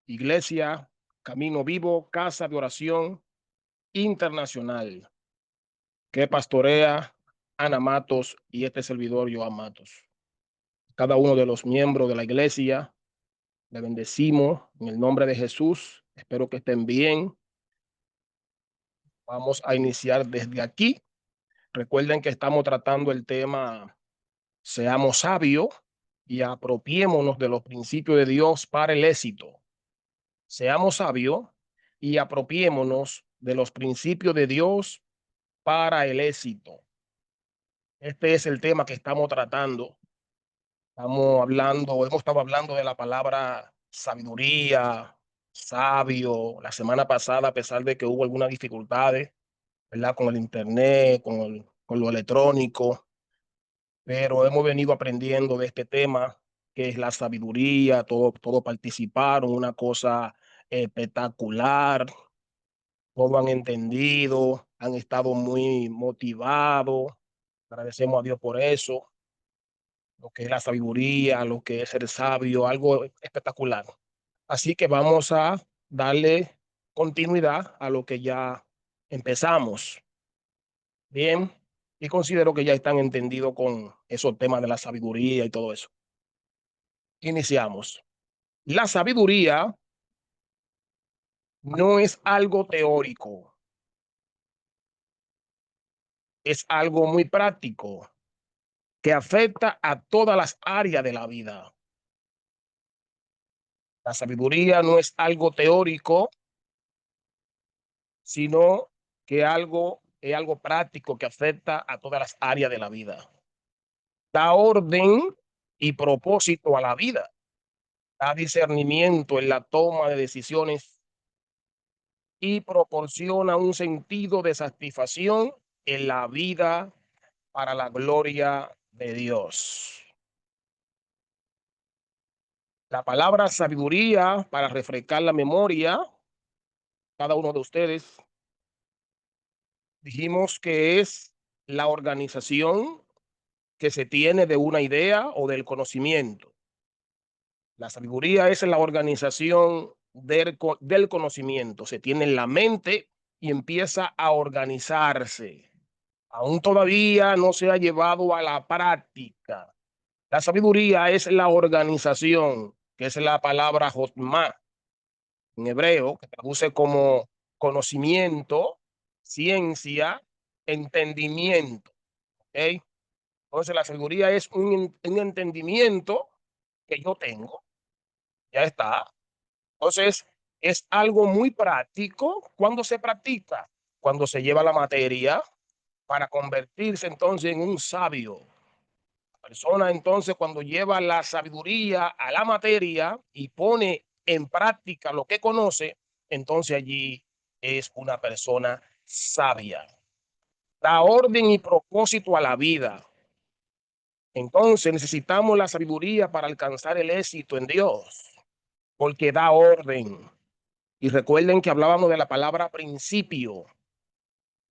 Iglesia, Camino Vivo, Casa de Oración Internacional, que pastorea Ana Matos y este servidor Joan Matos. Cada uno de los miembros de la iglesia, le bendecimos en el nombre de Jesús. Espero que estén bien. Vamos a iniciar desde aquí. Recuerden que estamos tratando el tema seamos sabios y apropiémonos de los principios de Dios para el éxito. Seamos sabios y apropiémonos de los principios de Dios para el éxito. Este es el tema que estamos tratando. Hemos estado hablando de la palabra sabiduría, sabio. La semana pasada, a pesar de que hubo algunas dificultades, ¿verdad? Con el internet, con lo electrónico, pero hemos venido aprendiendo de este tema, que es la sabiduría. Todo participaron, una cosa espectacular. Todo han entendido, han estado muy motivados. Agradecemos a Dios por eso, lo que es la sabiduría, lo que es ser sabio, algo espectacular. Así que vamos a darle continuidad a lo que ya empezamos. Bien, y considero que ya están entendidos con esos temas de la sabiduría y todo eso. Iniciamos. La sabiduría no es algo teórico, es algo muy práctico que afecta a todas las áreas de la vida. La sabiduría no es algo teórico, sino que es algo práctico que afecta a todas las áreas de la vida. Da orden y propósito a la vida, da discernimiento en la toma de decisiones y proporciona un sentido de satisfacción en la vida para la gloria de Dios. La palabra sabiduría, para refrescar la memoria, cada uno de ustedes, dijimos que es la organización que se tiene de una idea o del conocimiento. La sabiduría es la organización del conocimiento. Se tiene en la mente y empieza a organizarse. Aún todavía no se ha llevado a la práctica. La sabiduría es la organización, que es la palabra jotma en hebreo, que traduce como conocimiento, ciencia, entendimiento. ¿Ok? Entonces la sabiduría es un entendimiento que yo tengo, ya está. Entonces es algo muy práctico cuando se practica, cuando se lleva la materia para convertirse entonces en un sabio. La persona entonces cuando lleva la sabiduría a la materia y pone en práctica lo que conoce, entonces allí es una persona sabia. Da orden y propósito a la vida. Entonces necesitamos la sabiduría para alcanzar el éxito en Dios, porque da orden. Y recuerden que hablábamos de la palabra principio,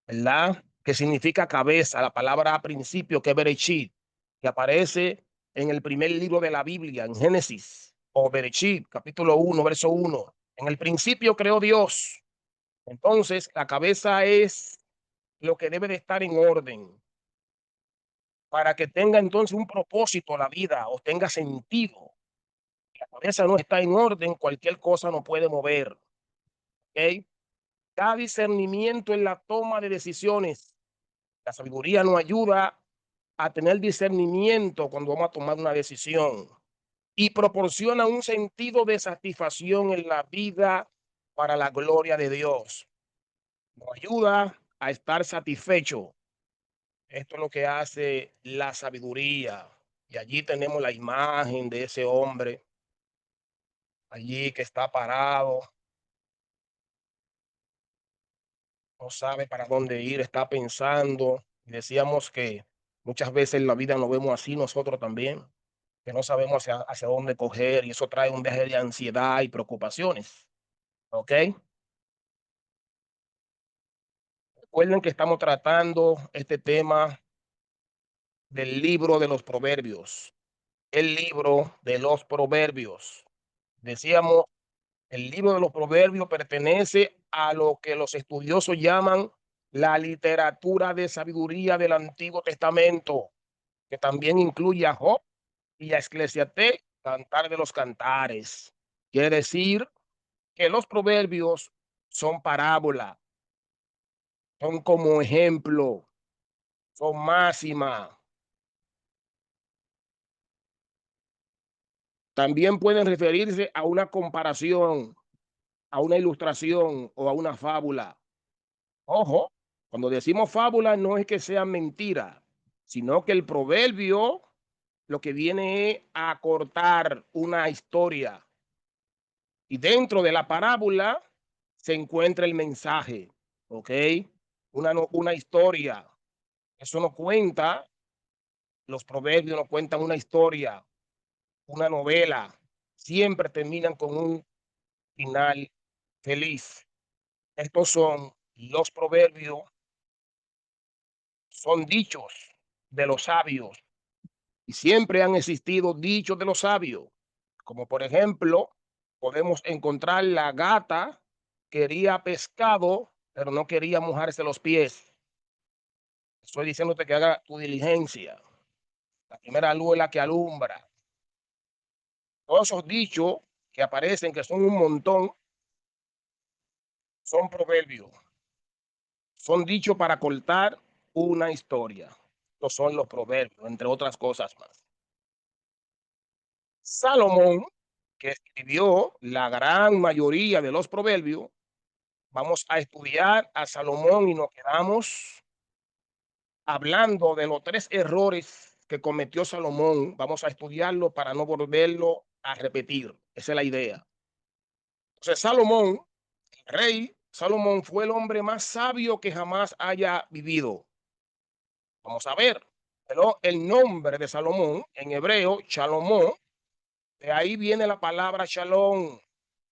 ¿verdad? Que significa cabeza, la palabra principio, que es Bereshit, que aparece en el primer libro de la Biblia, en Génesis, o Bereshit, capítulo 1, verso 1. En el principio creó Dios. Entonces, la cabeza es lo que debe de estar en orden para que tenga entonces un propósito la vida o tenga sentido. La cabeza no está en orden, cualquier cosa no puede mover. ¿Ok? Da discernimiento en la toma de decisiones. La sabiduría nos ayuda a tener discernimiento cuando vamos a tomar una decisión y proporciona un sentido de satisfacción en la vida para la gloria de Dios. Nos ayuda a estar satisfecho. Esto es lo que hace la sabiduría. Y allí tenemos la imagen de ese hombre, allí que está parado, no sabe para dónde ir, está pensando. Y decíamos que muchas veces en la vida nos vemos así nosotros también, que no sabemos hacia dónde coger y eso trae un viaje de ansiedad y preocupaciones. ¿Ok? Recuerden que estamos tratando este tema del libro de los proverbios. El libro de los proverbios. Decíamos El libro de los Proverbios pertenece a lo que los estudiosos llaman la literatura de sabiduría del Antiguo Testamento, que también incluye a Job y a Eclesiastés, Cantar de los Cantares. Quiere decir que los proverbios son parábola, son como ejemplo, son máxima. También pueden referirse a una comparación, a una ilustración o a una fábula. Ojo, cuando decimos fábula no es que sea mentira, sino que el proverbio lo que viene es a cortar una historia y dentro de la parábola se encuentra el mensaje, ¿ok? Una historia. Eso no cuenta, los proverbios no cuentan una historia, una novela. Siempre terminan con un final feliz. Estos son los proverbios, son dichos de los sabios y siempre han existido dichos de los sabios, como por ejemplo, podemos encontrar la gata quería pescado, pero no quería mojarse los pies. Estoy diciéndote que haga tu diligencia. La primera luz es la que alumbra. Todos esos dichos que aparecen, que son un montón, son proverbios. Son dichos para cortar una historia. Estos son los proverbios, entre otras cosas más. Salomón, que escribió la gran mayoría de los proverbios, vamos a estudiar a Salomón y nos quedamos hablando de los 3 errores que cometió Salomón. Vamos a estudiarlo para no volverlo a repetir. Esa es la idea. Entonces, Salomón, el rey Salomón, fue el hombre más sabio que jamás haya vivido. Vamos a ver. Pero el nombre de Salomón en hebreo, Shalomón, de ahí viene la palabra shalom,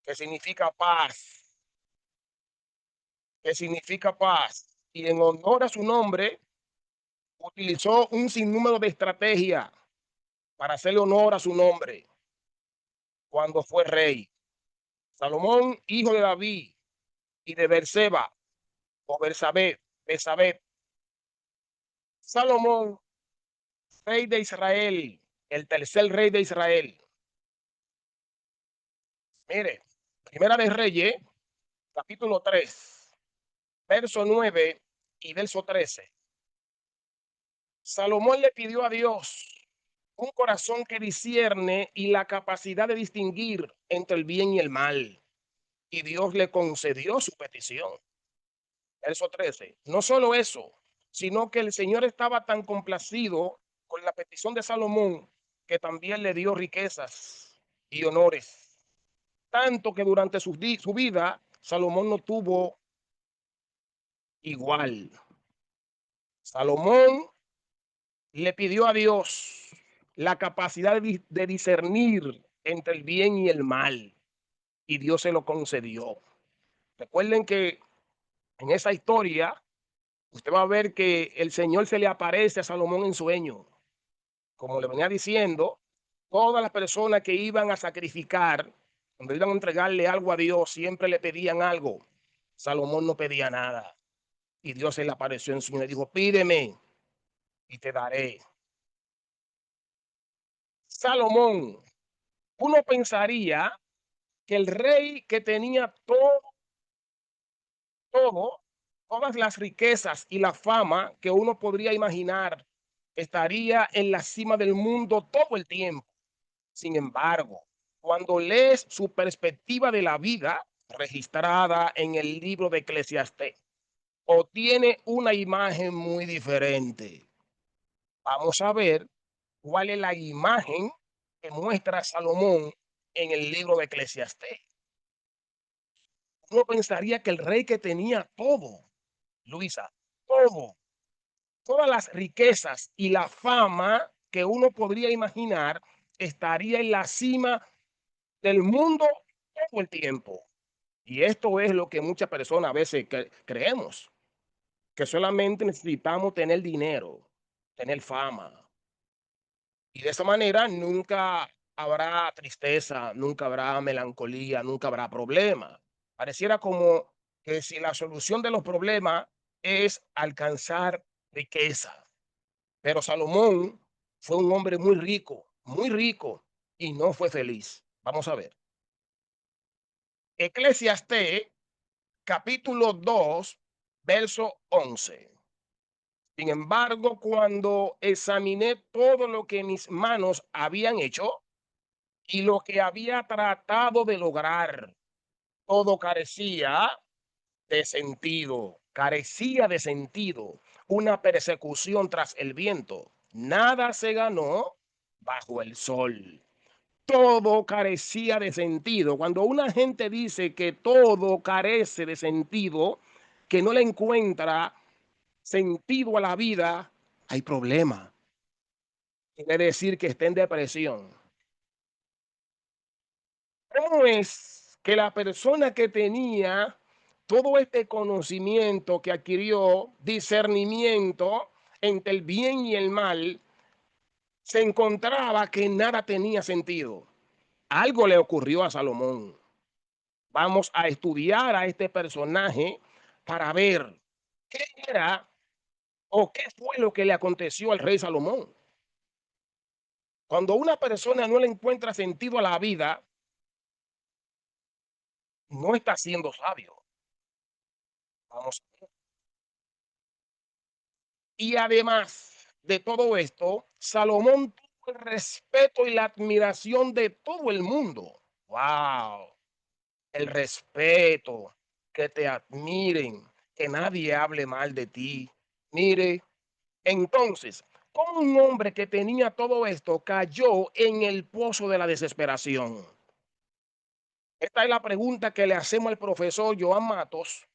que significa paz, que significa paz. Y en honor a su nombre, utilizó un sinnúmero de estrategias para hacerle honor a su nombre cuando fue rey. Salomón, hijo de David y de Berseba o Bersabé. Salomón, rey de Israel, el tercer rey de Israel. Mire, Primera de Reyes, capítulo 3, verso 9 y verso 13. Salomón le pidió a Dios un corazón que discierne y la capacidad de distinguir entre el bien y el mal. Y Dios le concedió su petición. Verso 13. No solo eso, sino que el Señor estaba tan complacido con la petición de Salomón que también le dio riquezas y honores. Tanto que durante su vida, Salomón no tuvo igual. Salomón le pidió a Dios la capacidad de discernir entre el bien y el mal, y Dios se lo concedió. Recuerden que en esa historia, usted va a ver que el Señor se le aparece a Salomón en sueño. Como le venía diciendo, todas las personas que iban a sacrificar, cuando iban a entregarle algo a Dios, siempre le pedían algo. Salomón no pedía nada. Y Dios se le apareció en sueño y le dijo, pídeme y te daré. Salomón, uno pensaría que el rey que tenía todo, todas las riquezas y la fama que uno podría imaginar, estaría en la cima del mundo todo el tiempo. Sin embargo, cuando lees su perspectiva de la vida registrada en el libro de Eclesiastés, obtiene una imagen muy diferente. Vamos a ver cuál es la imagen que muestra Salomón en el libro de Eclesiastés. Uno pensaría que el rey que tenía todo, Luisa, todo, todas las riquezas y la fama que uno podría imaginar, estaría en la cima del mundo todo el tiempo. Y esto es lo que muchas personas a veces creemos, que solamente necesitamos tener dinero, tener fama. Y de esa manera nunca habrá tristeza, nunca habrá melancolía, nunca habrá problema. Pareciera como que si la solución de los problemas es alcanzar riqueza. Pero Salomón fue un hombre muy rico y no fue feliz. Vamos a ver. Eclesiastés capítulo 2, verso 11. Sin embargo, cuando examiné todo lo que mis manos habían hecho y lo que había tratado de lograr, todo carecía de sentido, una persecución tras el viento. Nada se ganó bajo el sol. Todo carecía de sentido. Cuando una gente dice que todo carece de sentido, que no le encuentra sentido a la vida, hay problema. Quiere decir que está en depresión. ¿Cómo es que la persona que tenía todo este conocimiento que adquirió, discernimiento entre el bien y el mal, se encontraba que nada tenía sentido? Algo le ocurrió a Salomón. Vamos a estudiar a este personaje para ver qué era o qué fue lo que le aconteció al rey Salomón. Cuando una persona no le encuentra sentido a la vida, no está siendo sabio. Vamos. Y además de todo esto, Salomón tuvo el respeto y la admiración de todo el mundo. ¡Wow! El respeto, que te admiren, que nadie hable mal de ti. Mire, entonces, ¿cómo un hombre que tenía todo esto cayó en el pozo de la desesperación? Esta es la pregunta que le hacemos al profesor Joan Matos.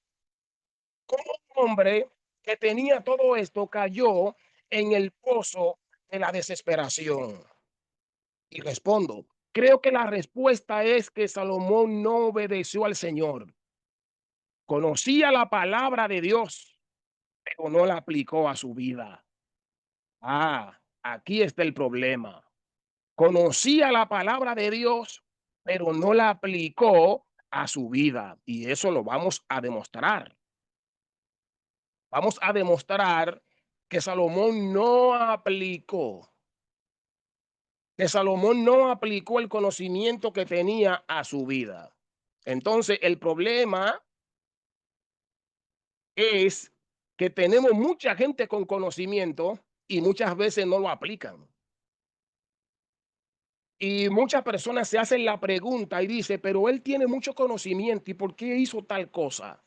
¿Cómo un hombre que tenía todo esto cayó en el pozo de la desesperación? Y respondo, creo que la respuesta es que Salomón no obedeció al Señor. Conocía la palabra de Dios, pero no la aplicó a su vida. Aquí está el problema. Conocía la palabra de Dios, pero no la aplicó a su vida. Y eso lo vamos a demostrar. Vamos a demostrar que Salomón no aplicó el conocimiento que tenía a su vida. Entonces, el problema es que tenemos mucha gente con conocimiento y muchas veces no lo aplican. Y muchas personas se hacen la pregunta y dice, pero él tiene mucho conocimiento, ¿y por qué hizo tal cosa?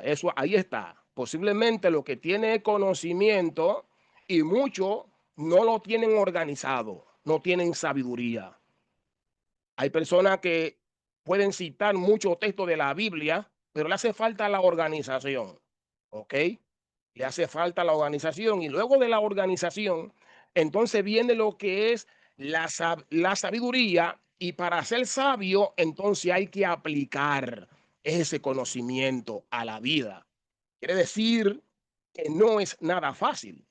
Eso ahí está. Posiblemente lo que tiene conocimiento y mucho no lo tienen organizado, no tienen sabiduría. Hay personas que pueden citar muchos textos de la Biblia, pero le hace falta la organización, ¿ok? Le hace falta la organización y luego de la organización, entonces viene lo que es la sabiduría y para ser sabio, entonces hay que aplicar ese conocimiento a la vida. Quiere decir que no es nada fácil.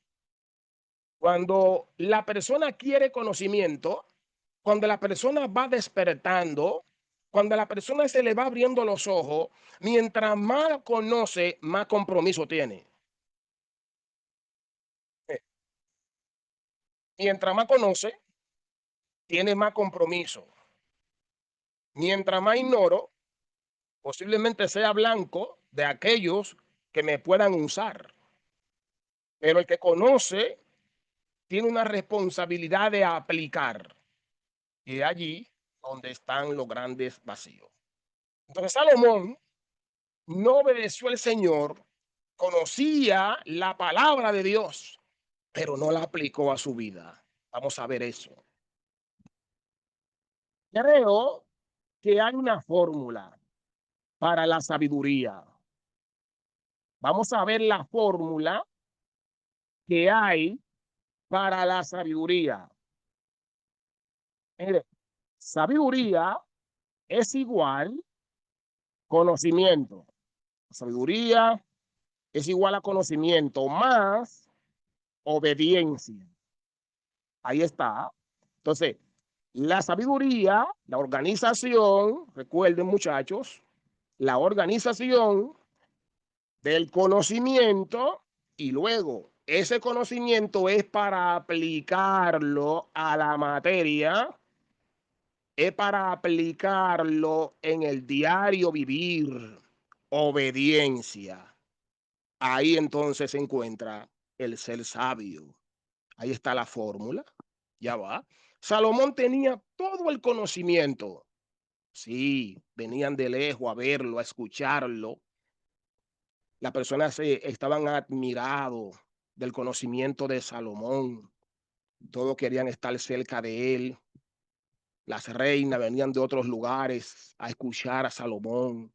Cuando la persona quiere conocimiento, cuando la persona va despertando, cuando a la persona se le va abriendo los ojos, mientras más conoce, más compromiso tiene. Eh, Mientras más conoce, tiene más compromiso. Mientras más ignoro, posiblemente sea blanco de aquellos que me puedan usar. Pero el que conoce tiene una responsabilidad de aplicar. Y es allí donde están los grandes vacíos. Entonces Salomón no obedeció al Señor, conocía la palabra de Dios, pero no la aplicó a su vida. Vamos a ver eso. Creo que hay una fórmula para la sabiduría. Vamos a ver la fórmula que hay para la sabiduría. Mire, sabiduría es igual conocimiento. Sabiduría es igual a conocimiento más obediencia. Ahí está. Entonces, La sabiduría, la organización, recuerden muchachos, la organización del conocimiento y luego ese conocimiento es para aplicarlo a la materia, es para aplicarlo en el diario vivir, obediencia. Ahí entonces se encuentra el ser sabio. Ahí está la fórmula. Ya va. Salomón tenía todo el conocimiento. Sí, venían de lejos a verlo, a escucharlo. Las personas estaban admirados del conocimiento de Salomón. Todos querían estar cerca de él. Las reinas venían de otros lugares a escuchar a Salomón.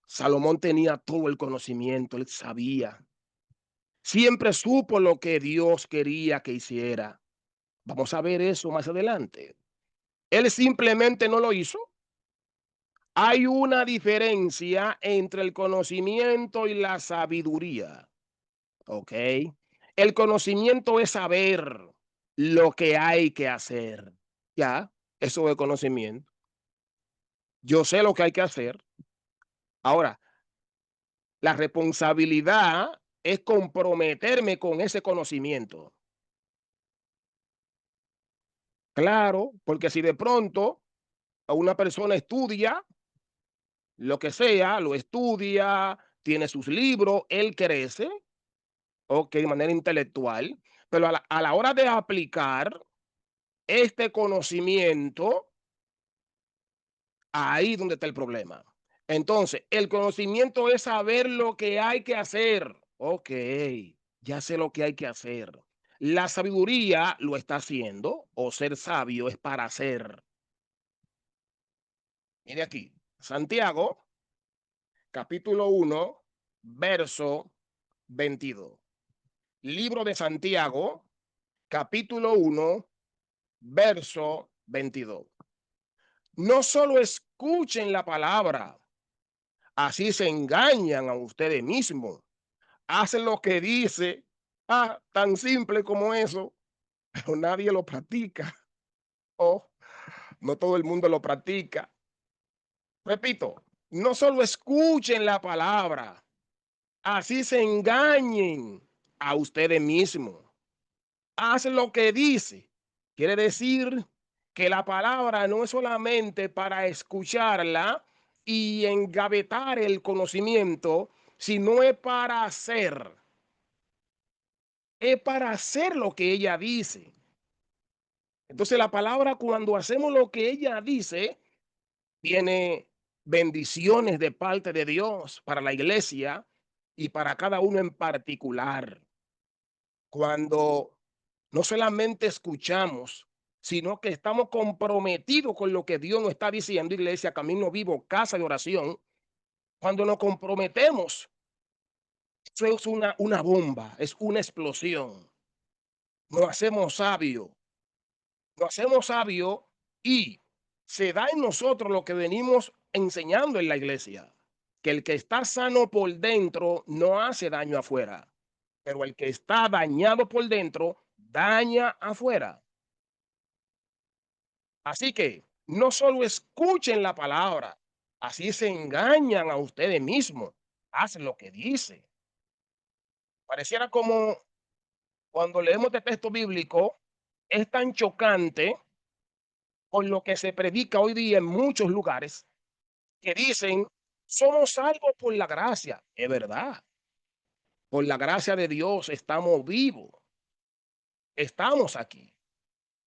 Salomón tenía todo el conocimiento, él sabía. Siempre supo lo que Dios quería que hiciera. Vamos a ver eso más adelante. Él simplemente no lo hizo. Hay una diferencia entre el conocimiento y la sabiduría, ¿ok? El conocimiento es saber lo que hay que hacer. Ya, eso es conocimiento. Yo sé lo que hay que hacer. Ahora, la responsabilidad es comprometerme con ese conocimiento. Claro, porque si de pronto a una persona estudia lo que sea, lo estudia, tiene sus libros, él crece, ok, de manera intelectual, pero a la hora de aplicar este conocimiento, ahí donde está el problema. Entonces, el conocimiento es saber lo que hay que hacer. Ok, ya sé lo que hay que hacer. La sabiduría lo está haciendo, o ser sabio es para hacer. Mire aquí, Santiago, capítulo 1, verso 22. Libro de Santiago, capítulo 1, verso 22. No solo escuchen la palabra, así se engañan a ustedes mismos. Hacen lo que dice, tan simple como eso, pero nadie lo practica. Oh, no todo el mundo lo practica. Repito, no solo escuchen la palabra, así se engañen a ustedes mismos. Hacen lo que dice. Quiere decir que la palabra no es solamente para escucharla y engavetar el conocimiento, sino es para hacer lo que ella dice. Entonces la palabra, cuando hacemos lo que ella dice, tiene bendiciones de parte de Dios para la iglesia y para cada uno en particular. Cuando no solamente escuchamos, sino que estamos comprometidos con lo que Dios nos está diciendo, iglesia, camino vivo, casa de oración. Cuando nos comprometemos, eso es una bomba, es una explosión. Nos hacemos sabios, nos hacemos sabios y se da en nosotros lo que venimos enseñando en la iglesia, que el que está sano por dentro no hace daño afuera, pero el que está dañado por dentro daña afuera. Así que no solo escuchen la palabra, así se engañan a ustedes mismos, hacen lo que dice. Pareciera como cuando leemos este texto bíblico, es tan chocante con lo que se predica hoy día en muchos lugares que dicen, somos salvos por la gracia. Es verdad, por la gracia de Dios estamos vivos, estamos aquí.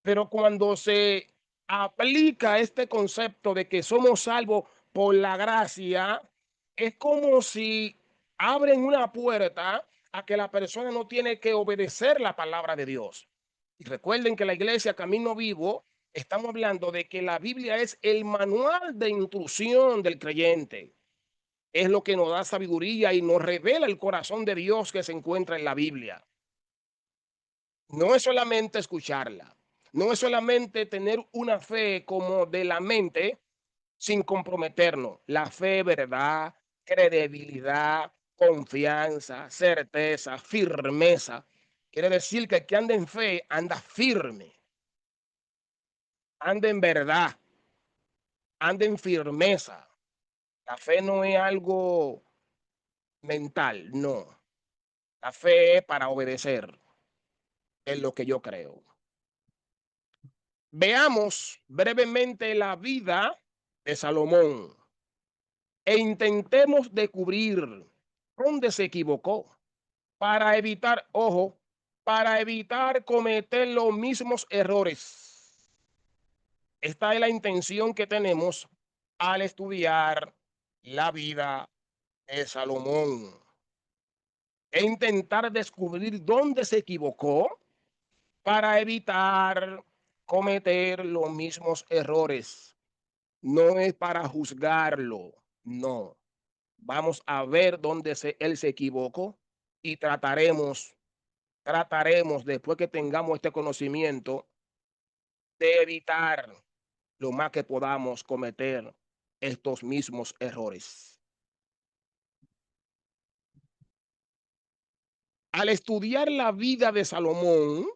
Pero cuando se aplica este concepto de que somos salvos por la gracia, es como si abren una puerta a que la persona no tiene que obedecer la palabra de Dios. Y recuerden que la iglesia Camino Vivo, estamos hablando de que la Biblia es el manual de instrucción del creyente. Es lo que nos da sabiduría y nos revela el corazón de Dios que se encuentra en la Biblia. No es solamente escucharla, no es solamente tener una fe como de la mente sin comprometernos. La fe, verdad, credibilidad, confianza, certeza, firmeza. Quiere decir que el que anda en fe anda firme. anda en verdad, anda en firmeza. La fe no es algo mental, no. La fe es para obedecer, es lo que yo creo. Veamos brevemente la vida de Salomón e intentemos descubrir dónde se equivocó para evitar, ojo, para evitar cometer los mismos errores. Esta es la intención que tenemos al estudiar la vida de Salomón e intentar descubrir dónde se equivocó para evitar cometer los mismos errores. No es para juzgarlo, no. Vamos a ver dónde él se equivocó y trataremos después que tengamos este conocimiento de evitar lo más que podamos cometer estos mismos errores. Al estudiar la vida de Salomón,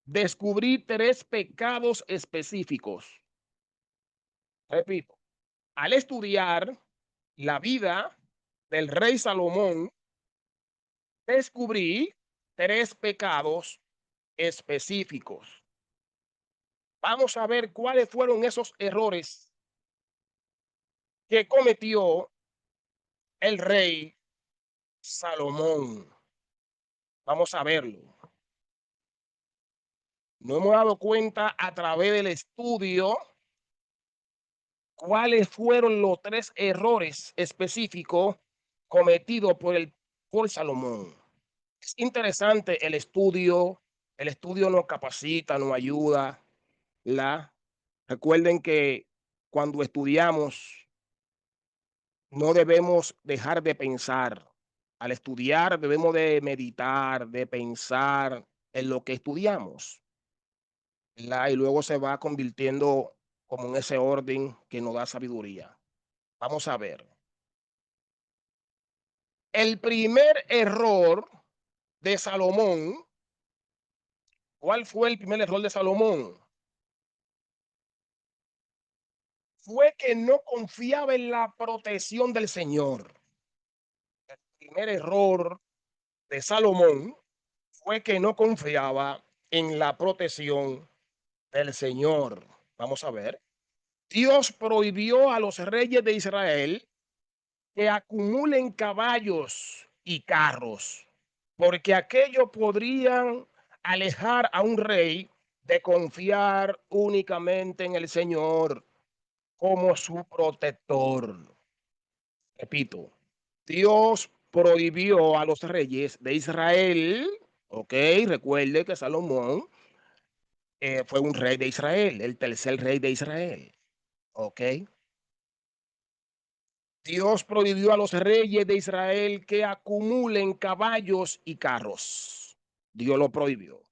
descubrí tres pecados específicos. Repito, al estudiar la vida del rey Salomón, descubrí tres pecados específicos. Vamos a ver cuáles fueron esos errores que cometió el rey Salomón. Vamos a verlo. Nos hemos dado cuenta a través del estudio cuáles fueron los tres errores específicos cometidos por Salomón. Es interesante el estudio nos capacita, nos ayuda. Recuerden que cuando estudiamos no debemos dejar de pensar. Al estudiar debemos de meditar, de pensar en lo que estudiamos, ¿verdad? Y luego se va convirtiendo como en ese orden que nos da sabiduría. Vamos a ver. El primer error de Salomón, ¿cuál fue el primer error de Salomón? Fue que no confiaba en la protección del Señor. El primer error de Salomón fue que no confiaba en la protección del Señor. Vamos a ver. Dios prohibió a los reyes de Israel que acumulen caballos y carros, porque aquello podrían alejar a un rey de confiar únicamente en el Señor como su protector. Repito, Dios prohibió a los reyes de Israel, ok, recuerde que Salomón fue un rey de Israel, el tercer rey de Israel, ok. Dios prohibió a los reyes de Israel que acumulen caballos y carros. Dios lo prohibió.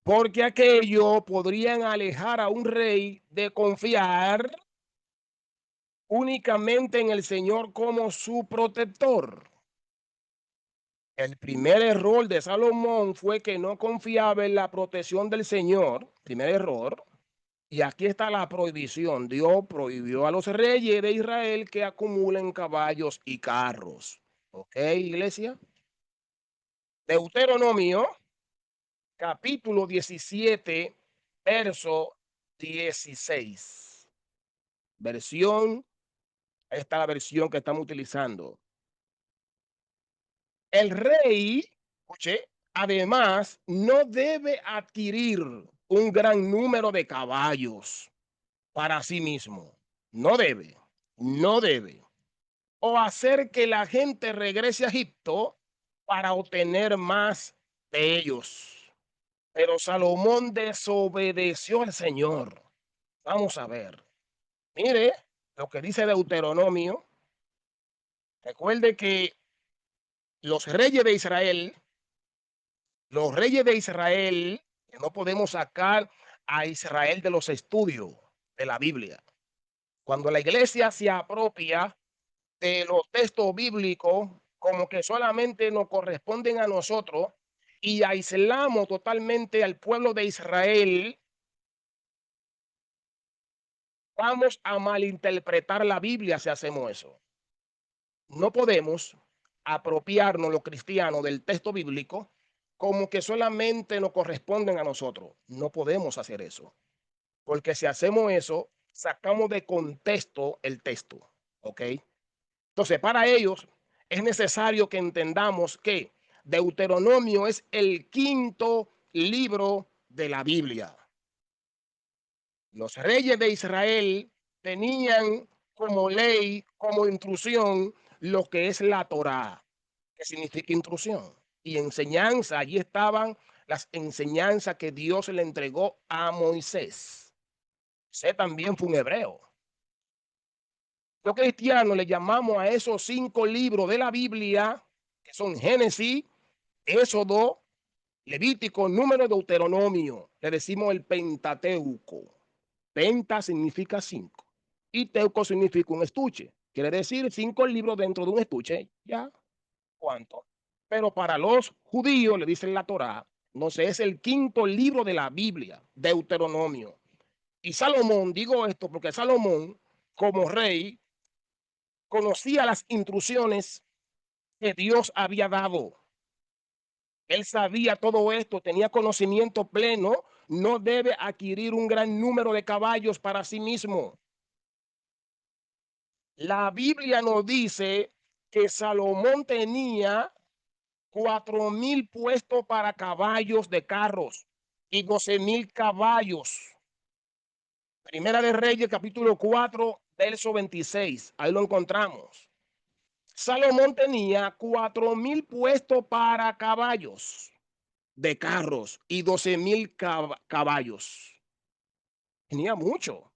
Porque aquello podrían alejar a un rey de confiar únicamente en el Señor como su protector. El primer error de Salomón fue que no confiaba en la protección del Señor. Primer error. Y aquí está la prohibición. Dios prohibió a los reyes de Israel que acumulen caballos y carros. ¿Ok, iglesia? Deuteronomio, capítulo 17, verso 16. Versión, esta es la versión que estamos utilizando. El rey, escuche, además, no debe adquirir un gran número de caballos para sí mismo. No debe, no debe. O hacer que la gente regrese a Egipto para obtener más de ellos. Pero Salomón desobedeció al Señor. Vamos a ver. Mire lo que dice Deuteronomio. Recuerde que los reyes de Israel, los reyes de Israel, que no podemos sacar a Israel de los estudios de la Biblia. Cuando la iglesia se apropia de los textos bíblicos como que solamente nos corresponden a nosotros y aislamos totalmente al pueblo de Israel Vamos a malinterpretar la Biblia si hacemos eso. No podemos apropiarnos los cristianos del texto bíblico como que solamente nos corresponden a nosotros. No podemos hacer eso, porque si hacemos eso, sacamos de contexto el texto, ¿ok? Entonces, para ellos es necesario que entendamos que Deuteronomio es el quinto libro de la Biblia. Los reyes de Israel tenían como ley, como intrusión, lo que es la Torá, que significa intrusión y enseñanza. Allí estaban las enseñanzas que Dios le entregó a Moisés. Moisés también fue un hebreo. Los cristianos le llamamos a esos 5 libros de la Biblia, que son Génesis, Éxodo, Levítico, Número, Deuteronomio. Le decimos el Pentateuco. Penta significa 5 y teuco significa un estuche. Quiere decir 5 libros dentro de un estuche. ¿Ya? ¿Cuánto? Pero para los judíos, le dicen la Torá, no sé, es el quinto libro de la Biblia, Deuteronomio. Y Salomón, digo esto porque Salomón, como rey, conocía las instrucciones que Dios había dado. Él sabía todo esto, tenía conocimiento pleno, no debe adquirir un gran número de caballos para sí mismo. La Biblia nos dice que Salomón tenía 4,000 puestos para caballos de carros y 12,000 caballos. Primera de Reyes, capítulo 4, verso 26. Ahí lo encontramos. Salomón tenía 4,000 puestos para caballos de carros y 12,000 caballos. Tenía mucho.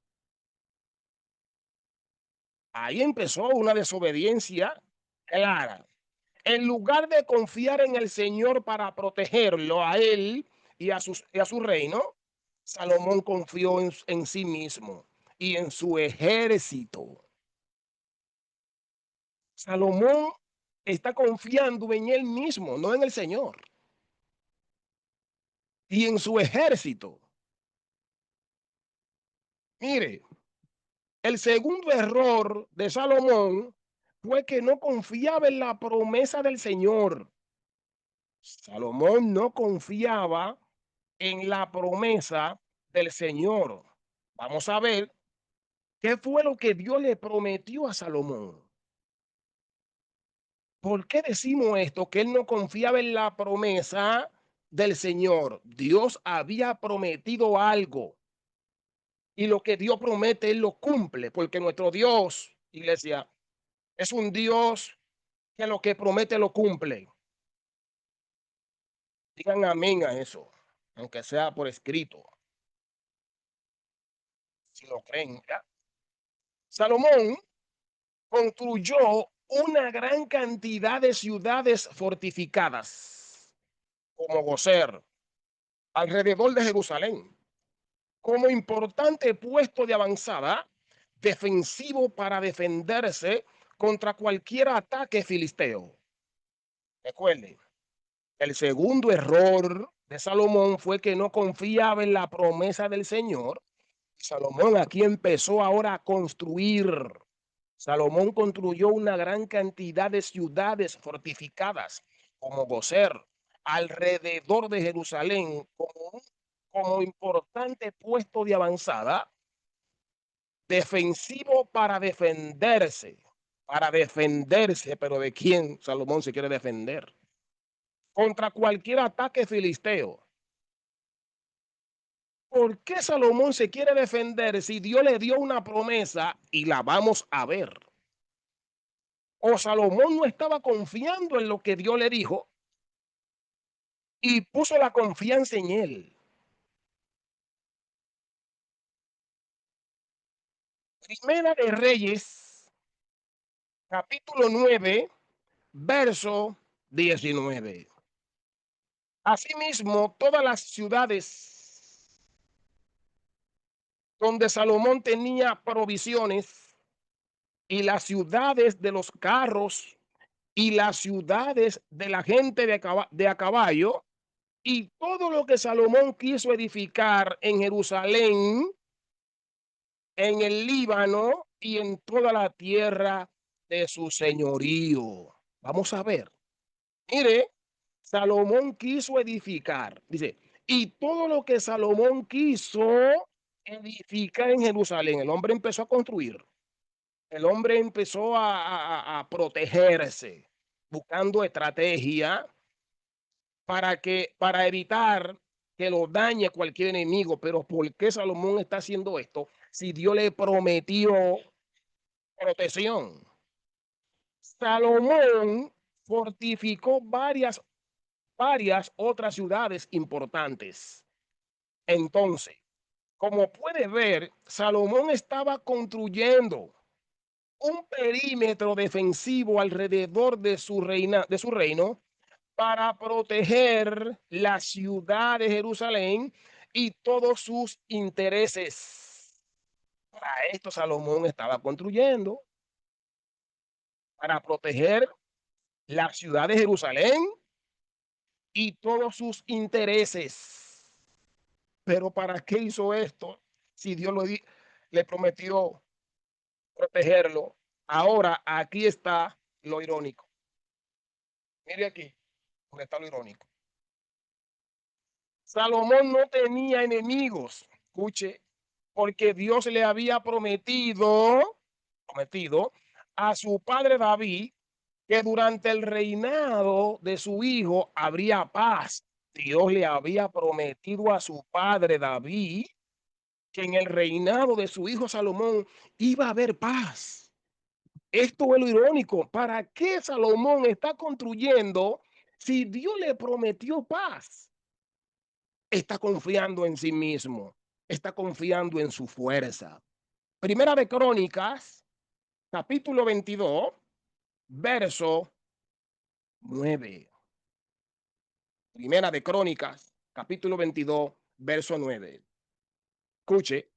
Ahí empezó una desobediencia clara. En lugar de confiar en el Señor para protegerlo a él y a su reino, Salomón confió en sí mismo y en su ejército. Salomón está confiando en él mismo, no en el Señor, y en su ejército. Mire, el segundo error de Salomón fue que no confiaba en la promesa del Señor. Salomón no confiaba en la promesa del Señor. Vamos a ver qué fue lo que Dios le prometió a Salomón. ¿Por qué decimos esto? Que él no confiaba en la promesa del Señor. Dios había prometido algo y lo que Dios promete, él lo cumple, porque nuestro Dios, iglesia, es un Dios que lo que promete lo cumple. Digan amén a eso, aunque sea por escrito, si lo creen. ¿Ya? Salomón construyó una gran cantidad de ciudades fortificadas, como Goser, alrededor de Jerusalén, como importante puesto de avanzada defensivo para defenderse contra cualquier ataque filisteo. Recuerden, el segundo error de Salomón fue que no confiaba en la promesa del Señor. Salomón aquí empezó ahora a construir. Salomón construyó una gran cantidad de ciudades fortificadas, como Goser, alrededor de Jerusalén, como importante puesto de avanzada, defensivo para defenderse, pero ¿de quién Salomón se quiere defender? Contra cualquier ataque filisteo. ¿Por qué Salomón se quiere defender si Dios le dio una promesa y la vamos a ver? O Salomón no estaba confiando en lo que Dios le dijo y puso la confianza en él. Primera de Reyes, capítulo 9, verso 19. Asimismo, todas las ciudades donde Salomón tenía provisiones y las ciudades de los carros y las ciudades de la gente de a caballo y todo lo que Salomón quiso edificar en Jerusalén en el Líbano y en toda la tierra de su señorío. Vamos a ver. Mire, Salomón quiso edificar, dice, y todo lo que Salomón quiso edificar en Jerusalén, el hombre empezó a construir, el hombre empezó a protegerse, buscando estrategia para evitar que lo dañe cualquier enemigo. Pero ¿por qué Salomón está haciendo esto si Dios le prometió protección? Salomón fortificó varias otras ciudades importantes. Entonces, como puede ver, Salomón estaba construyendo un perímetro defensivo alrededor de su reino para proteger la ciudad de Jerusalén y todos sus intereses. Para esto Salomón estaba construyendo, para proteger la ciudad de Jerusalén y todos sus intereses. Pero ¿para qué hizo esto? Si Dios le prometió protegerlo. Ahora, aquí está lo irónico. Mire aquí, donde está lo irónico. Salomón no tenía enemigos, escuche, porque Dios le había prometido a su padre David que durante el reinado de su hijo habría paz. Dios le había prometido a su padre David que en el reinado de su hijo Salomón iba a haber paz. Esto es lo irónico. ¿Para qué Salomón está construyendo si Dios le prometió paz? Está confiando en sí mismo, está confiando en su fuerza. Primera de Crónicas, capítulo 22, verso 9. Primera de Crónicas, capítulo 22, verso 9. Escuche,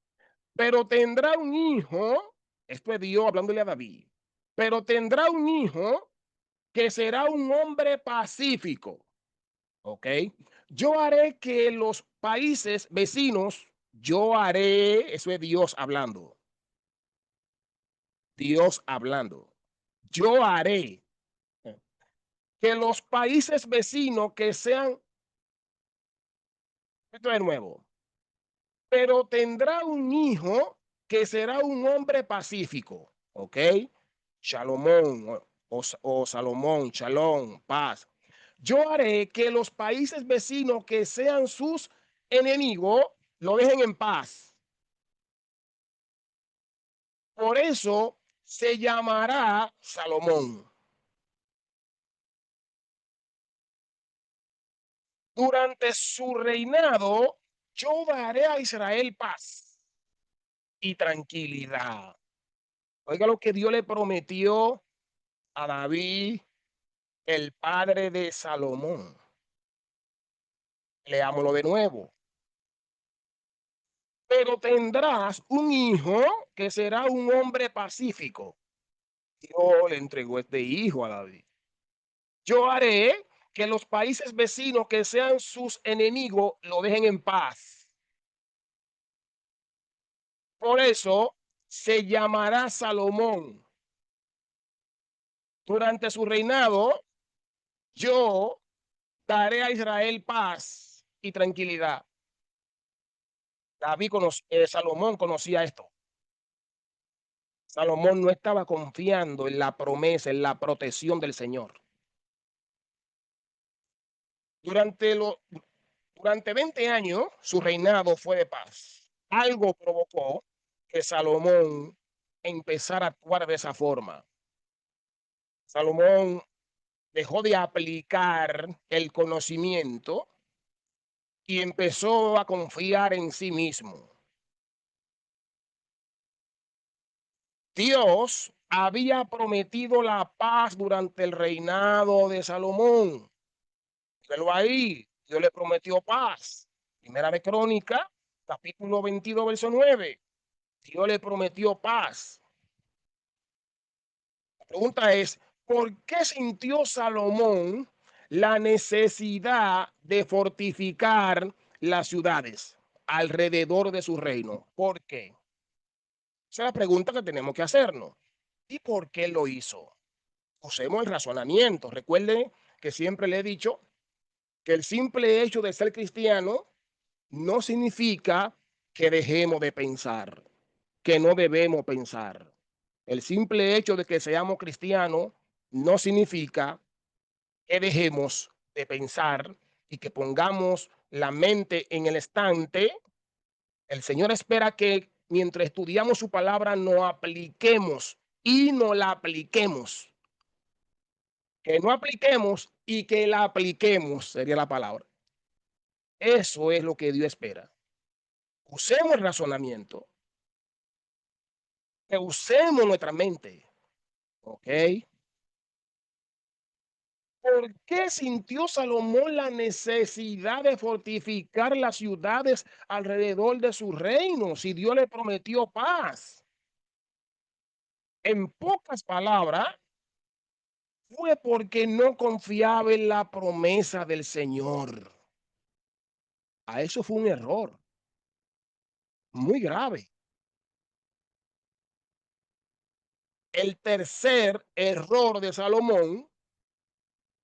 pero tendrá un hijo, esto es Dios hablándole a David, pero tendrá un hijo que será un hombre pacífico. ¿Ok? Yo haré que los países vecinos, yo haré, eso es Dios hablando, Dios hablando, yo haré que los países vecinos que sean, esto de nuevo, pero tendrá un hijo que será un hombre pacífico, ¿ok? Salomón o Salomón, Shalom, paz. Yo haré que los países vecinos que sean sus enemigos lo dejen en paz. Por eso se llamará Salomón. Durante su reinado, yo daré a Israel paz y tranquilidad. Oiga lo que Dios le prometió a David, el padre de Salomón. Leámoslo de nuevo. Pero tendrás un hijo que será un hombre pacífico. Dios le entregó este hijo a David. Yo haré que los países vecinos que sean sus enemigos lo dejen en paz. Por eso se llamará Salomón. Durante su reinado, yo daré a Israel paz y tranquilidad. Salomón conocía esto. Salomón no estaba confiando en la promesa, en la protección del Señor. Durante, lo, durante 20 años, su reinado fue de paz. Algo provocó que Salomón empezara a actuar de esa forma. Salomón dejó de aplicar el conocimiento y empezó a confiar en sí mismo. Dios había prometido la paz durante el reinado de Salomón. Velo ahí, Dios le prometió paz. Primera de Crónica, capítulo 22, verso 9. Dios le prometió paz. La pregunta es, ¿por qué sintió Salomón la necesidad de fortificar las ciudades alrededor de su reino? ¿Por qué? Esa es la pregunta que tenemos que hacernos. ¿Y por qué lo hizo? Usemos el razonamiento. Recuerden que siempre le he dicho que el simple hecho de ser cristiano no significa que dejemos de pensar, que no debemos pensar. El simple hecho de que seamos cristianos no significa que dejemos de pensar y que pongamos la mente en el estante. El Señor espera que mientras estudiamos su palabra no apliquemos y no la apliquemos. Que no apliquemos y que la apliquemos sería la palabra. Eso es lo que Dios espera. Usemos el razonamiento, que usemos nuestra mente. ¿Ok? ¿Por qué sintió Salomón la necesidad de fortificar las ciudades alrededor de su reino si Dios le prometió paz? En pocas palabras, fue porque no confiaba en la promesa del Señor. A eso fue un error muy grave. El tercer error de Salomón,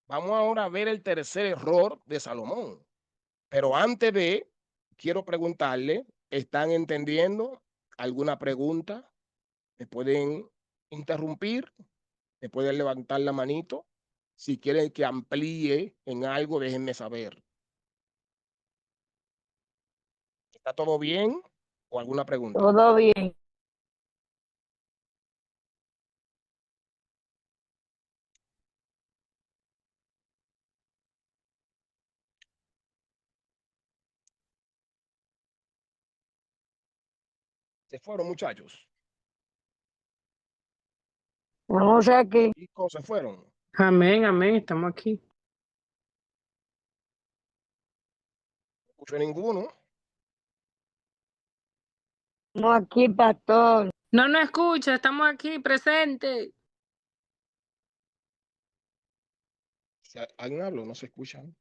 vamos ahora a ver el tercer error de Salomón. Pero antes de, quiero preguntarle, ¿están entendiendo alguna pregunta? ¿Me pueden interrumpir? ¿Me pueden levantar la manito? Si quieren que amplíe en algo, déjenme saber. ¿Está todo bien? ¿O alguna pregunta? Todo bien. Se fueron, muchachos. Vamos aquí. Chicos, se fueron. Amén, amén, estamos aquí. No escucho ninguno. Estamos aquí, pastor. No nos escucha, estamos aquí presentes. Si alguien habla, no se escuchan.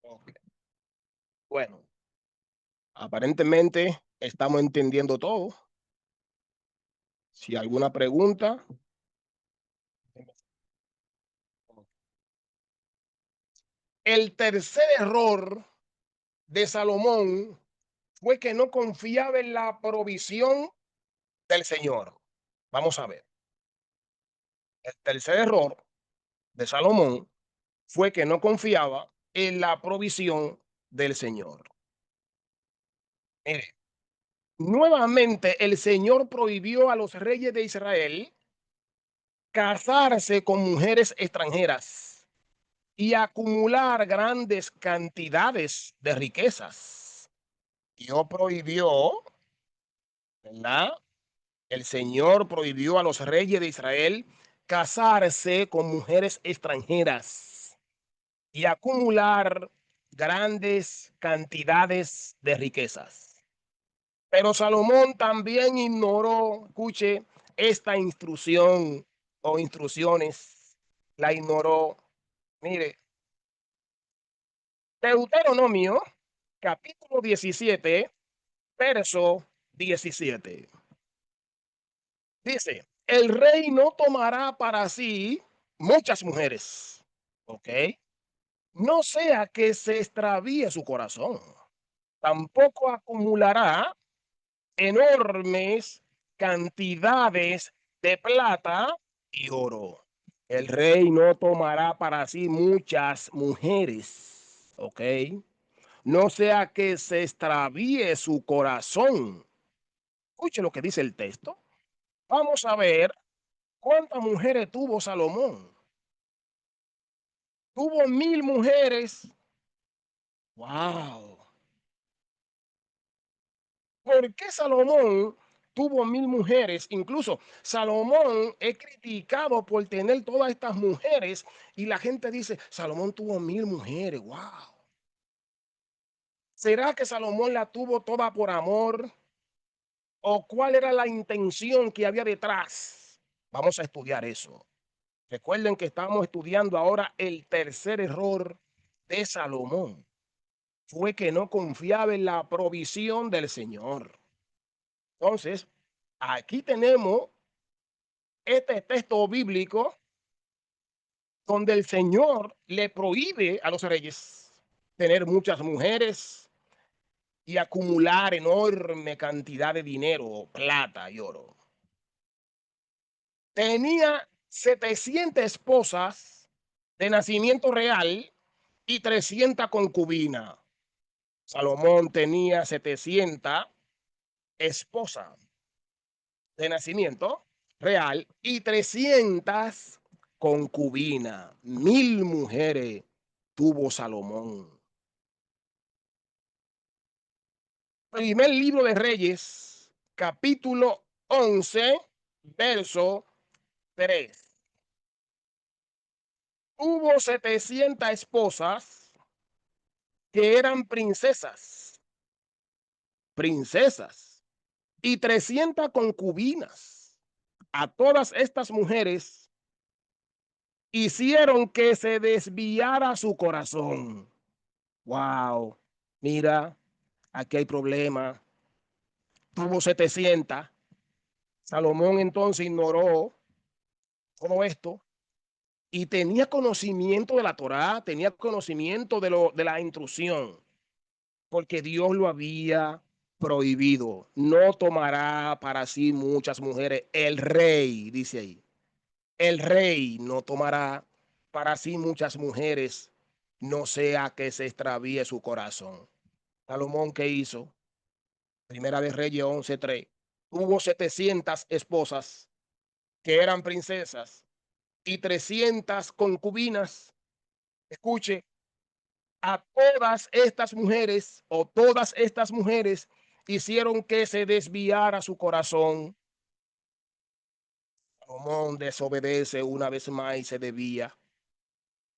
Ok. Bueno, aparentemente estamos entendiendo todo. Si alguna pregunta. El tercer error de Salomón fue que no confiaba en la provisión del Señor. Vamos a ver. El tercer error de Salomón fue que no confiaba en la provisión del Señor. Mire, nuevamente el Señor prohibió a los reyes de Israel casarse con mujeres extranjeras y acumular grandes cantidades de riquezas. Dios prohibió, ¿verdad? El Señor prohibió a los reyes de Israel casarse con mujeres extranjeras y acumular grandes cantidades de riquezas. Pero Salomón también ignoró, escuche, esta instrucción o instrucciones, la ignoró. Mire, Deuteronomio, capítulo 17, verso 17. Dice, el rey no tomará para sí muchas mujeres, ¿ok? No sea que se extravíe su corazón. Tampoco acumulará enormes cantidades de plata y oro. El rey no tomará para sí muchas mujeres, ¿ok? No sea que se extravíe su corazón. Escuche lo que dice el texto. Vamos a ver cuántas mujeres tuvo Salomón. Tuvo 1000 mujeres. ¡Wow! ¿Por qué Salomón tuvo 1000 mujeres? Incluso Salomón es criticado por tener todas estas mujeres y la gente dice, Salomón tuvo 1000 mujeres. ¡Wow! ¿Será que Salomón la tuvo toda por amor? ¿O cuál era la intención que había detrás? Vamos a estudiar eso. Recuerden que estamos estudiando ahora el tercer error de Salomón. fue que no confiaba en la provisión del Señor. Entonces, aquí tenemos este texto bíblico donde el Señor le prohíbe a los reyes tener muchas mujeres y acumular enorme cantidad de dinero, plata y oro. Tenía 700 esposas de nacimiento real y 300 concubinas. Salomón tenía 700 esposas de nacimiento real y 300 concubinas. 1000 mujeres tuvo Salomón. Primer libro de Reyes, capítulo 11, verso 3. Hubo 700 esposas que eran princesas, y 300 concubinas. A todas estas mujeres hicieron que se desviara su corazón. Wow, mira, aquí hay problema. Tuvo 700. Salomón entonces ignoró todo esto y tenía conocimiento de la Torá, tenía conocimiento de la instrucción, porque Dios lo había prohibido. No tomará para sí muchas mujeres. El rey, dice ahí, el rey no tomará para sí muchas mujeres, no sea que se extravíe su corazón. Salomón, ¿qué hizo? Primera de Reyes 11:3. Tuvo 700 esposas que eran princesas y 300 concubinas. Escuche, a todas estas mujeres o todas estas mujeres hicieron que se desviara su corazón. Salomón desobedece una vez más y se desvía.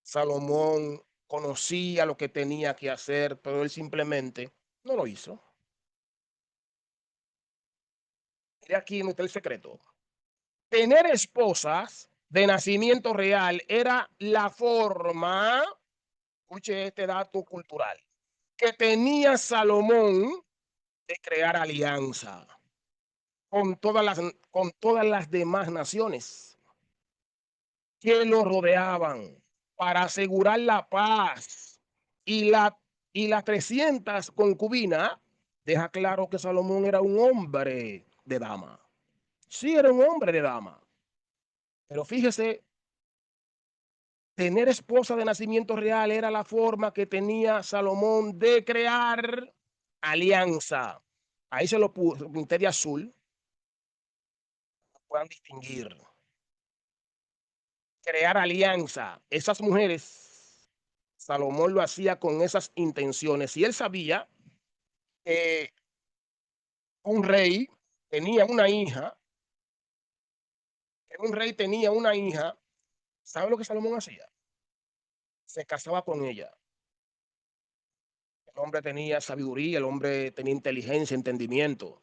Salomón conocía lo que tenía que hacer, pero él simplemente no lo hizo. Y aquí no está el secreto. Tener esposas de nacimiento real era la forma, escuche este dato cultural, que tenía Salomón de crear alianza con todas las demás naciones que lo rodeaban para asegurar la paz. Y, y las 300 concubinas deja claro que Salomón era un hombre de dama. Sí, era un hombre de dama. Pero fíjese, tener esposa de nacimiento real era la forma que tenía Salomón de crear alianza. Ahí se lo pinté de azul, puedan distinguir. Crear alianza. Esas mujeres, Salomón lo hacía con esas intenciones. Y él sabía que un rey tenía una hija, ¿sabe lo que Salomón hacía? Se casaba con ella. El hombre tenía sabiduría, el hombre tenía inteligencia, entendimiento.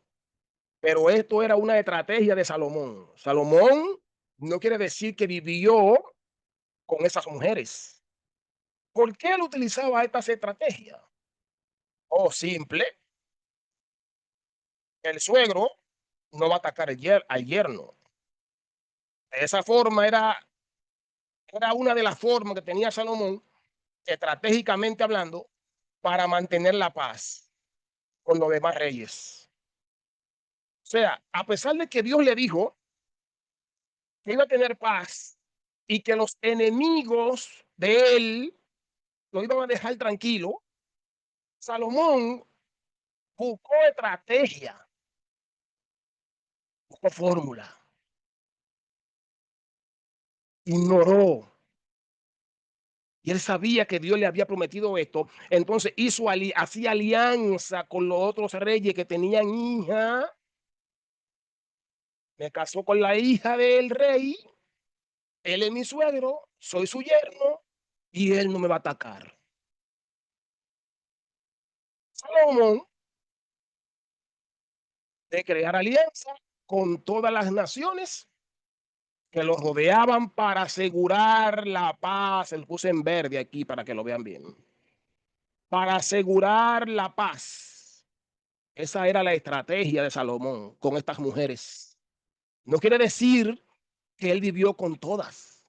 Pero esto era una estrategia de Salomón. Salomón no quiere decir que vivió con esas mujeres. ¿Por qué él utilizaba estas estrategias? Oh, simple. El suegro no va a atacar al yerno. De esa forma era una de las formas que tenía Salomón, estratégicamente hablando, para mantener la paz con los demás reyes. O sea, a pesar de que Dios le dijo que iba a tener paz y que los enemigos de él lo iban a dejar tranquilo, Salomón buscó estrategia, buscó fórmula, ignoró. Y él sabía que Dios le había prometido esto. Entonces hacía alianza con los otros reyes que tenían hija. Me casó con la hija del rey. Él es mi suegro, soy su yerno y él no me va a atacar. Salomón de crear alianza con todas las naciones que los rodeaban para asegurar la paz. El puse en verde aquí para que lo vean bien. para asegurar la paz. Esa era la estrategia de Salomón con estas mujeres. No quiere decir que él vivió con todas,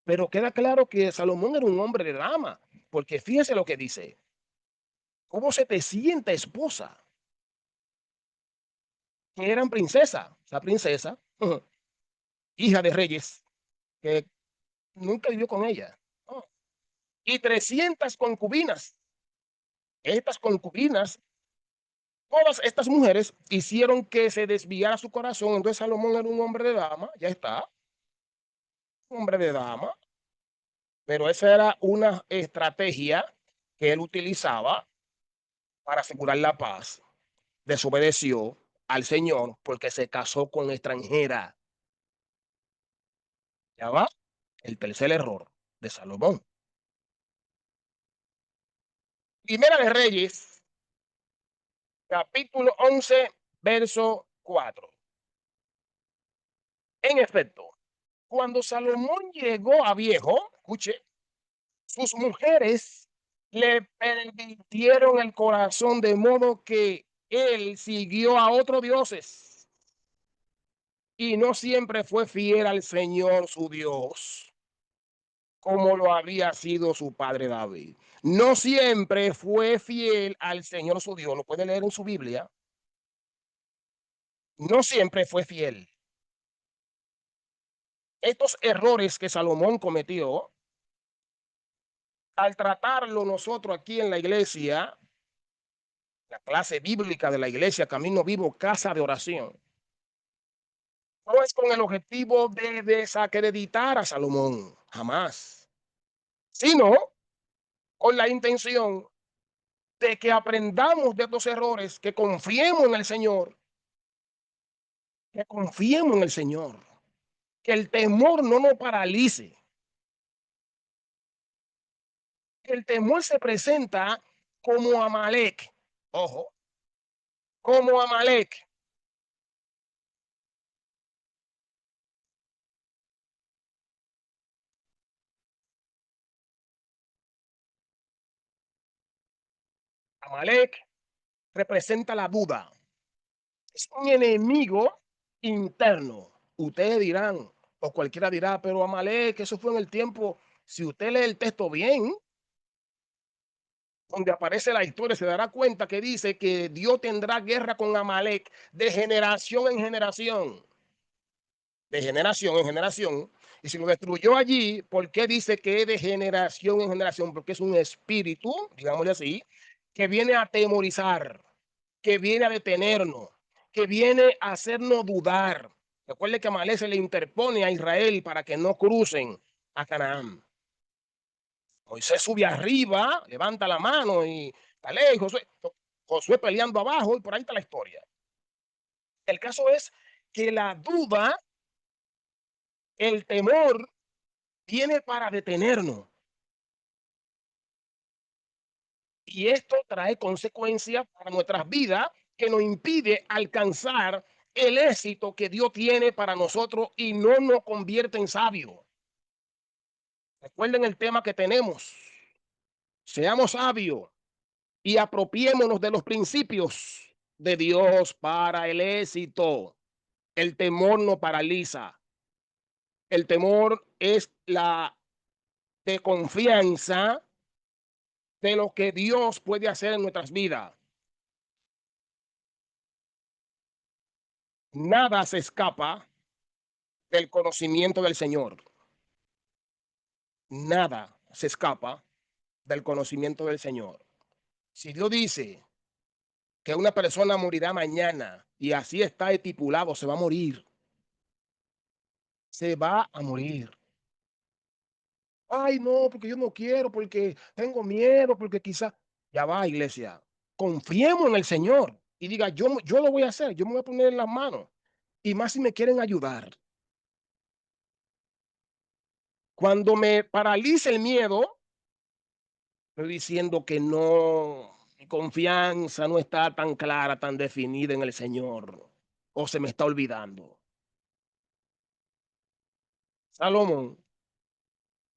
pero queda claro que Salomón era un hombre de dama, porque fíjense lo que dice. Hubo 700 esposas que eran princesas, la princesa, hija de reyes, que nunca vivió con ella. ¿No? Y 300 concubinas. Estas concubinas, todas estas mujeres hicieron que se desviara su corazón. Entonces Salomón era un hombre de dama, ya está, un hombre de dama, pero esa era una estrategia que él utilizaba para asegurar la paz. Desobedeció al Señor porque se casó con extranjera. Ya va el tercer error de Salomón. Primera de Reyes, capítulo 11, verso 4. En efecto, cuando Salomón llegó a viejo, escuche, sus mujeres le permitieron el corazón de modo que él siguió a otros dioses y no siempre fue fiel al Señor su Dios, como lo había sido su padre David. No siempre fue fiel al Señor su Dios. Lo puede leer en su Biblia. No siempre fue fiel. Estos errores que Salomón cometió, al tratarlo nosotros aquí en la iglesia, la clase bíblica de la iglesia, Camino Vivo, Casa de Oración, no es con el objetivo de desacreditar a Salomón, jamás, sino con la intención de que aprendamos de estos errores, que confiemos en el Señor, que confiemos en el Señor, que el temor no nos paralice. El temor se presenta como Amalek, ojo, como Amalek. Amalek representa la duda. Es un enemigo interno. Ustedes dirán, o cualquiera dirá, pero Amalek, eso fue en el tiempo. Si usted lee el texto bien, donde aparece la historia, se dará cuenta que dice que Dios tendrá guerra con Amalek de generación en generación. De generación en generación. Y si lo destruyó allí, ¿por qué dice que es de generación en generación? Porque es un espíritu, digámosle así, que viene a atemorizar, que viene a detenernos, que viene a hacernos dudar. Recuerde que Amalek se le interpone a Israel para que no crucen a Canaán. Moisés sube arriba, levanta la mano y está lejos. Josué peleando abajo y por ahí está la historia. El caso es que la duda, el temor, viene para detenernos. Y esto trae consecuencias para nuestras vidas que nos impide alcanzar el éxito que Dios tiene para nosotros y no nos convierte en sabios. Recuerden el tema que tenemos. Seamos sabios y apropiémonos de los principios de Dios para el éxito. El temor no paraliza. El temor es la de confianza de lo que Dios puede hacer en nuestras vidas. Nada se escapa del conocimiento del Señor. Nada se escapa del conocimiento del Señor. Si Dios dice que una persona morirá mañana y así está estipulado, se va a morir. Se va a morir. Ay, no, porque yo no quiero, porque tengo miedo, porque quizá ya va, iglesia. Confiemos en el Señor y diga, yo lo voy a hacer, yo me voy a poner en las manos. Y más si me quieren ayudar. Cuando me paralice el miedo, estoy diciendo que no, mi confianza no está tan clara, tan definida en el Señor, o se me está olvidando. Salomón,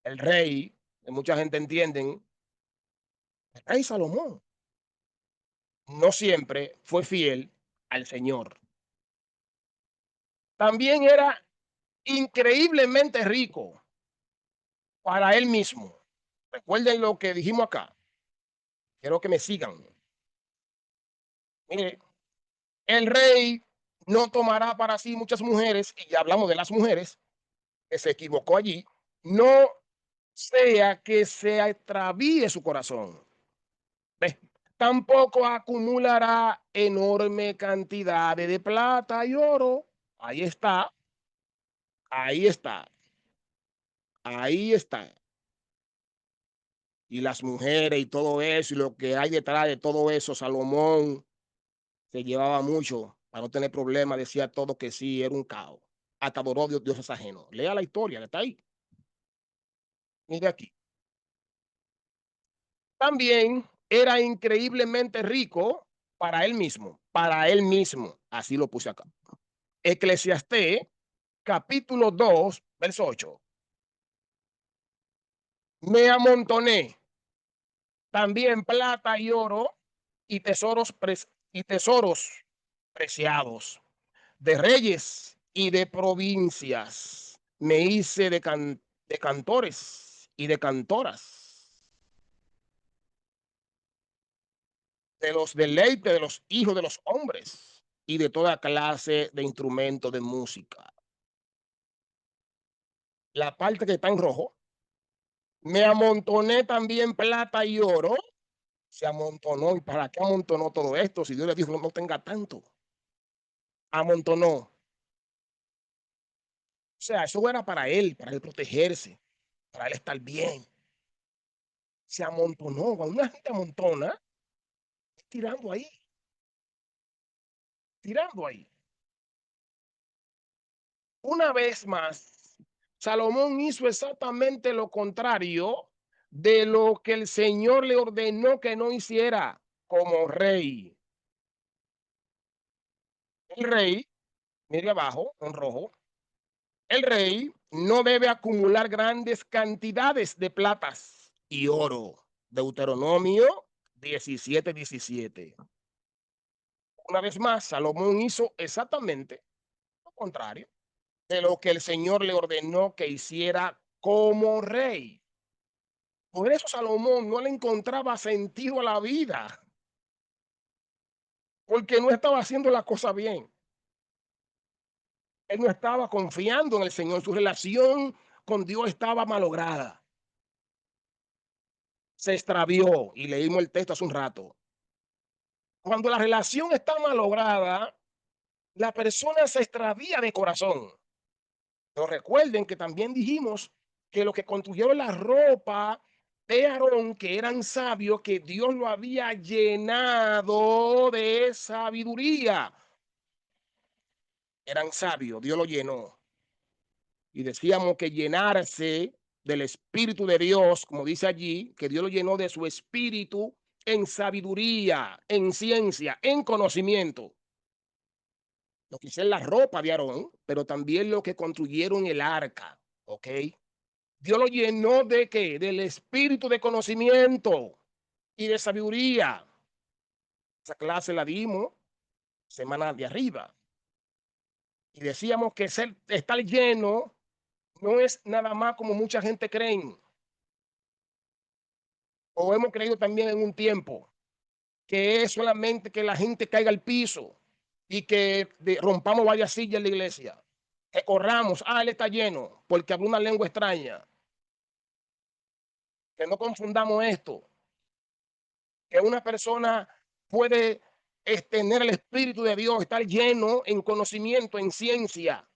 el rey, que mucha gente entienden, El rey Salomón no siempre fue fiel al Señor. También era increíblemente rico para él mismo. Recuerden lo que dijimos acá. Quiero que me sigan. Mire, el rey no tomará para sí muchas mujeres, y ya hablamos de las mujeres, que se equivocó allí, no sea que se extravíe su corazón. ¿Ves? Tampoco acumulará enorme cantidad de plata y oro. Ahí está, ahí está, ahí está. Y las mujeres y todo eso, y lo que hay detrás de todo eso, Salomón se llevaba mucho para no tener problemas, decía todo que sí, era un caos. Hasta adoró dioses ajenos. Lea la historia, que está ahí. Mire aquí. También era increíblemente rico para él mismo. Así lo puse acá. Eclesiastés, capítulo 2, verso 8. Me amontoné también plata y oro y tesoros preciados de reyes y de provincias. Me hice de cantores y de cantoras, de los deleites de los hijos de los hombres y de toda clase de instrumentos de música. La parte que está en rojo, me amontoné también plata y oro. Se amontonó. ¿Y para qué amontonó todo esto? Si Dios le dijo no tenga tanto. Amontonó. O sea, eso era para él protegerse, para él estar bien. Se amontonó. Cuando una gente amontona, tirando ahí, tirando ahí. Una vez más, Salomón hizo exactamente lo contrario de lo que el Señor le ordenó que no hiciera como rey. El rey, mire abajo, en rojo, el rey no debe acumular grandes cantidades de platas y oro. Deuteronomio 17:17. Una vez más, Salomón hizo exactamente lo contrario de lo que el Señor le ordenó que hiciera como rey. Por eso Salomón no le encontraba sentido a la vida, porque no estaba haciendo la cosa bien. Él no estaba confiando en el Señor, su relación con Dios estaba malograda. Se extravió y leímos el texto hace un rato. Cuando la relación está malograda, la persona se extravía de corazón. Pero recuerden que también dijimos que los que construyeron la ropa de Aarón, que eran sabios, que Dios lo había llenado de sabiduría. Eran sabios, Dios lo llenó. Y decíamos que llenarse del Espíritu de Dios, como dice allí, que Dios lo llenó de su Espíritu en sabiduría, en ciencia, en conocimiento. Lo que hicieron la ropa de Aarón, pero también lo que construyeron el arca, ¿ok? Dios lo llenó de qué? Del espíritu de conocimiento y de sabiduría. Esa clase la dimos semana de arriba. Y decíamos que estar lleno no es nada más como mucha gente cree. O hemos creído también en un tiempo que es solamente que la gente caiga al piso y que rompamos varias sillas en la iglesia. Que corramos, él está lleno porque habla una lengua extraña. Que no confundamos esto. Que una persona puede tener el Espíritu de Dios, estar lleno en conocimiento, en ciencia,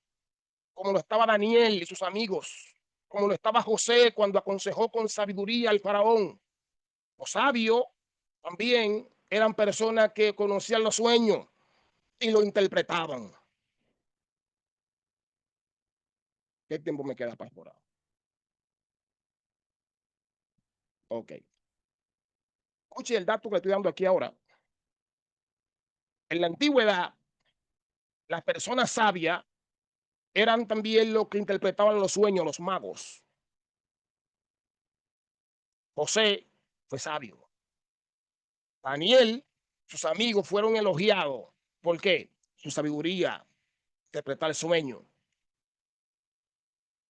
como lo estaba Daniel y sus amigos, como lo estaba José cuando aconsejó con sabiduría al faraón. Los sabios también eran personas que conocían los sueños y lo interpretaban. ¿Qué tiempo me queda para por ahora? Ok. Escuche el dato que estoy dando aquí ahora. En la antigüedad, las personas sabias eran también los que interpretaban los sueños, los magos. José fue sabio. Daniel, sus amigos fueron elogiados. ¿Por qué? Su sabiduría, interpretar el sueño.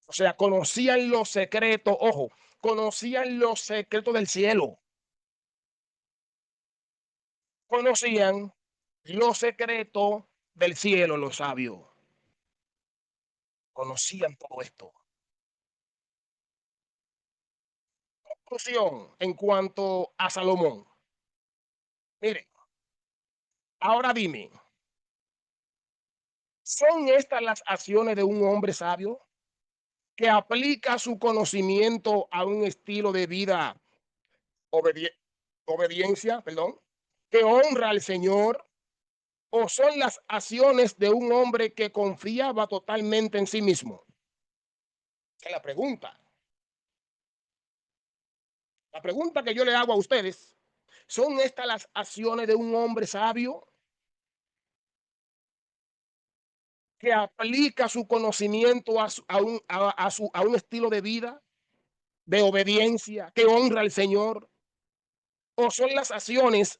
O sea, conocían los secretos, ojo, conocían los secretos del cielo. Conocían los secretos del cielo, los sabios. Conocían todo esto. Conclusión en cuanto a Salomón. Mire, ahora dime, ¿son estas las acciones de un hombre sabio que aplica su conocimiento a un estilo de vida obediencia, perdón, que honra al Señor? ¿O son las acciones de un hombre que confiaba totalmente en sí mismo? Es la pregunta. La pregunta que yo le hago a ustedes, ¿son estas las acciones de un hombre sabio que aplica su conocimiento a un estilo de vida de obediencia que honra al Señor? ¿O son las acciones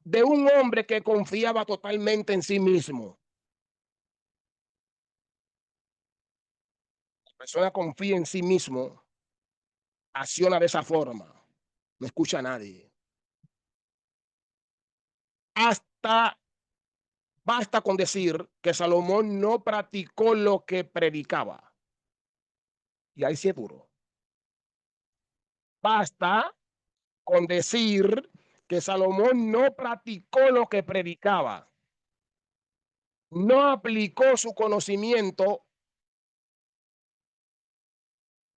de un hombre que confiaba totalmente en sí mismo? La persona confía en sí mismo, acciona de esa forma, no escucha a nadie. Hasta basta con decir que Salomón no practicó lo que predicaba. Y ahí sí es duro. Basta con decir que Salomón no practicó lo que predicaba. No aplicó su conocimiento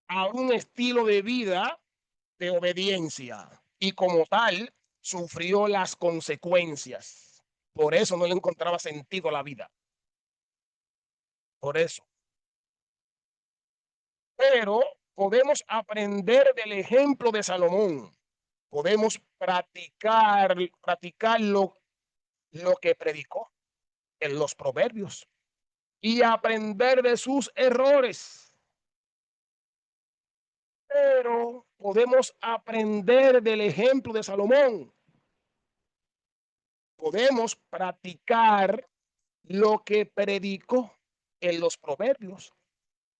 a un estilo de vida de obediencia y como tal sufrió las consecuencias. Por eso no le encontraba sentido a la vida. Por eso. Pero podemos aprender del ejemplo de Salomón. Podemos practicar lo que predicó en los proverbios y aprender de sus errores. Pero podemos aprender del ejemplo de Salomón. Podemos practicar lo que predicó en los proverbios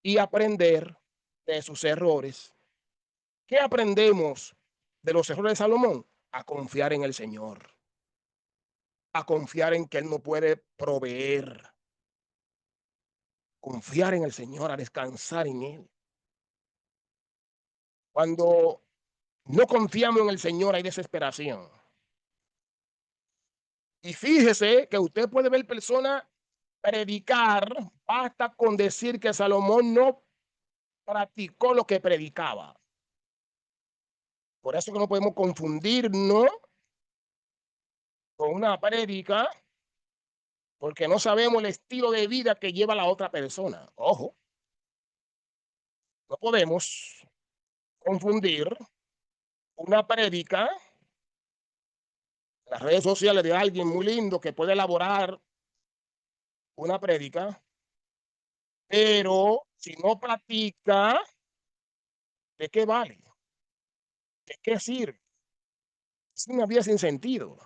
y aprender de sus errores. ¿Qué aprendemos de los errores de Salomón? A confiar en el Señor, a confiar en que Él no puede proveer, confiar en el Señor, a descansar en Él. Cuando no confiamos en el Señor hay desesperación. Y fíjese que usted puede ver personas predicar, basta con decir que Salomón no practicó lo que predicaba. Por eso que no podemos confundirnos con una prédica, porque no sabemos el estilo de vida que lleva la otra persona. Ojo, no podemos confundir una prédica en las redes sociales de alguien muy lindo que puede elaborar una prédica, pero si no practica, ¿de qué vale? ¿De qué sirve? Es una vida sin sentido.